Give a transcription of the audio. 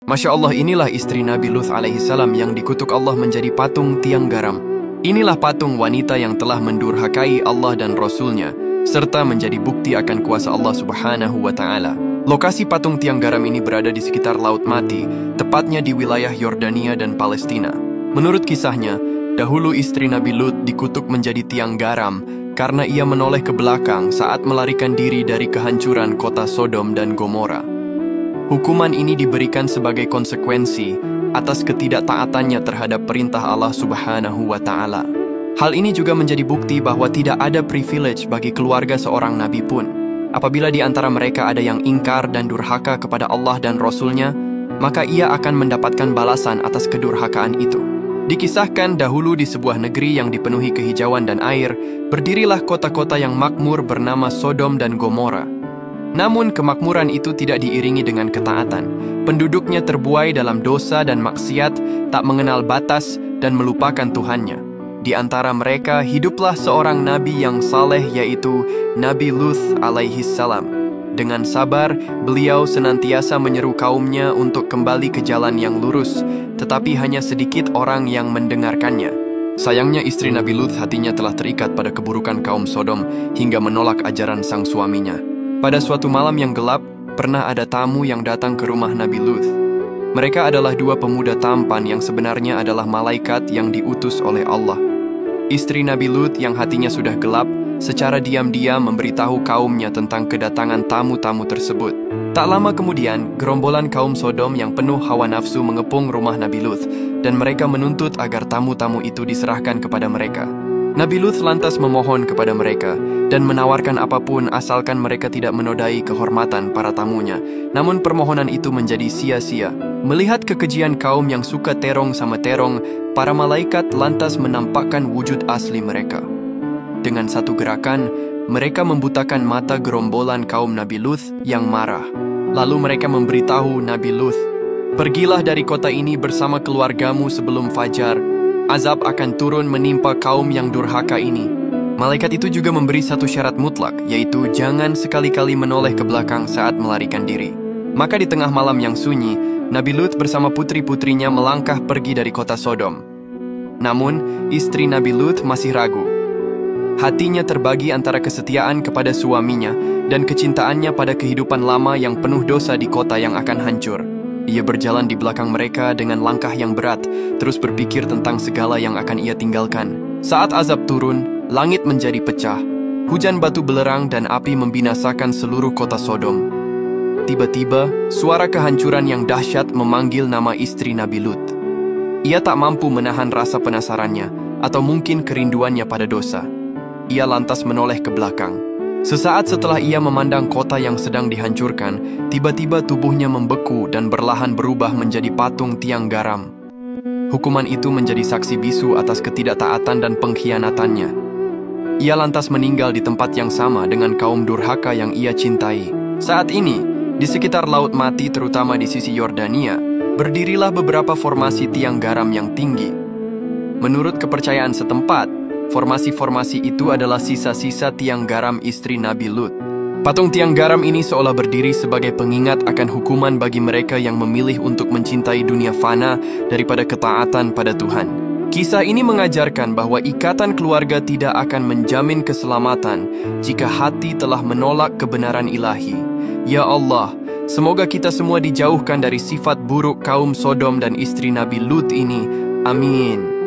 Masya Allah, inilah istri Nabi Lut alaihissalam yang dikutuk Allah menjadi patung tiang garam. Inilah patung wanita yang telah mendurhakai Allah dan Rasulnya, serta menjadi bukti akan kuasa Allah Subhanahu wa Ta'ala. Lokasi patung tiang garam ini berada di sekitar Laut Mati, tepatnya di wilayah Yordania dan Palestina. Menurut kisahnya, dahulu istri Nabi Lut dikutuk menjadi tiang garam karena ia menoleh ke belakang saat melarikan diri dari kehancuran kota Sodom dan Gomora. Hukuman ini diberikan sebagai konsekuensi atas ketidaktaatannya terhadap perintah Allah Subhanahu wa Ta'ala. Hal ini juga menjadi bukti bahwa tidak ada privilege bagi keluarga seorang nabi pun. Apabila di antara mereka ada yang ingkar dan durhaka kepada Allah dan Rasul-Nya, maka ia akan mendapatkan balasan atas kedurhakaan itu. Dikisahkan dahulu di sebuah negeri yang dipenuhi kehijauan dan air, berdirilah kota-kota yang makmur bernama Sodom dan Gomora. Namun kemakmuran itu tidak diiringi dengan ketaatan. Penduduknya terbuai dalam dosa dan maksiat, tak mengenal batas dan melupakan Tuhannya. Di antara mereka hiduplah seorang nabi yang saleh, yaitu Nabi Lut alaihissalam. Dengan sabar, beliau senantiasa menyeru kaumnya untuk kembali ke jalan yang lurus, tetapi hanya sedikit orang yang mendengarkannya. Sayangnya istri Nabi Lut hatinya telah terikat pada keburukan kaum Sodom hingga menolak ajaran sang suaminya. Pada suatu malam yang gelap, pernah ada tamu yang datang ke rumah Nabi Lut. Mereka adalah dua pemuda tampan yang sebenarnya adalah malaikat yang diutus oleh Allah. Istri Nabi Lut yang hatinya sudah gelap, secara diam-diam memberitahu kaumnya tentang kedatangan tamu-tamu tersebut. Tak lama kemudian, gerombolan kaum Sodom yang penuh hawa nafsu mengepung rumah Nabi Lut, dan mereka menuntut agar tamu-tamu itu diserahkan kepada mereka. Nabi Lut lantas memohon kepada mereka dan menawarkan apapun asalkan mereka tidak menodai kehormatan para tamunya. Namun permohonan itu menjadi sia-sia. Melihat kekejian kaum yang suka terong sama terong, para malaikat lantas menampakkan wujud asli mereka. Dengan satu gerakan, mereka membutakan mata gerombolan kaum Nabi Lut yang marah. Lalu mereka memberitahu Nabi Lut, "Pergilah dari kota ini bersama keluargamu sebelum fajar. Azab akan turun menimpa kaum yang durhaka ini." Malaikat itu juga memberi satu syarat mutlak, yaitu jangan sekali-kali menoleh ke belakang saat melarikan diri. Maka di tengah malam yang sunyi, Nabi Lut bersama putri-putrinya melangkah pergi dari kota Sodom. Namun, istri Nabi Lut masih ragu. Hatinya terbagi antara kesetiaan kepada suaminya dan kecintaannya pada kehidupan lama yang penuh dosa di kota yang akan hancur. Ia berjalan di belakang mereka dengan langkah yang berat, terus berpikir tentang segala yang akan ia tinggalkan. Saat azab turun, langit menjadi pecah. Hujan batu belerang dan api membinasakan seluruh kota Sodom. Tiba-tiba, suara kehancuran yang dahsyat memanggil nama istri Nabi Lut. Ia tak mampu menahan rasa penasarannya, atau mungkin kerinduannya pada dosa. Ia lantas menoleh ke belakang. Sesaat setelah ia memandang kota yang sedang dihancurkan, tiba-tiba tubuhnya membeku dan berlahan berubah menjadi patung tiang garam. Hukuman itu menjadi saksi bisu atas ketidaktaatan dan pengkhianatannya. Ia lantas meninggal di tempat yang sama dengan kaum durhaka yang ia cintai. Saat ini, di sekitar Laut Mati, terutama di sisi Yordania, berdirilah beberapa formasi tiang garam yang tinggi. Menurut kepercayaan setempat, formasi-formasi itu adalah sisa-sisa tiang garam istri Nabi Lut. Patung tiang garam ini seolah berdiri sebagai pengingat akan hukuman bagi mereka yang memilih untuk mencintai dunia fana daripada ketaatan pada Tuhan. Kisah ini mengajarkan bahwa ikatan keluarga tidak akan menjamin keselamatan jika hati telah menolak kebenaran ilahi. Ya Allah, semoga kita semua dijauhkan dari sifat buruk kaum Sodom dan istri Nabi Lut ini. Amin.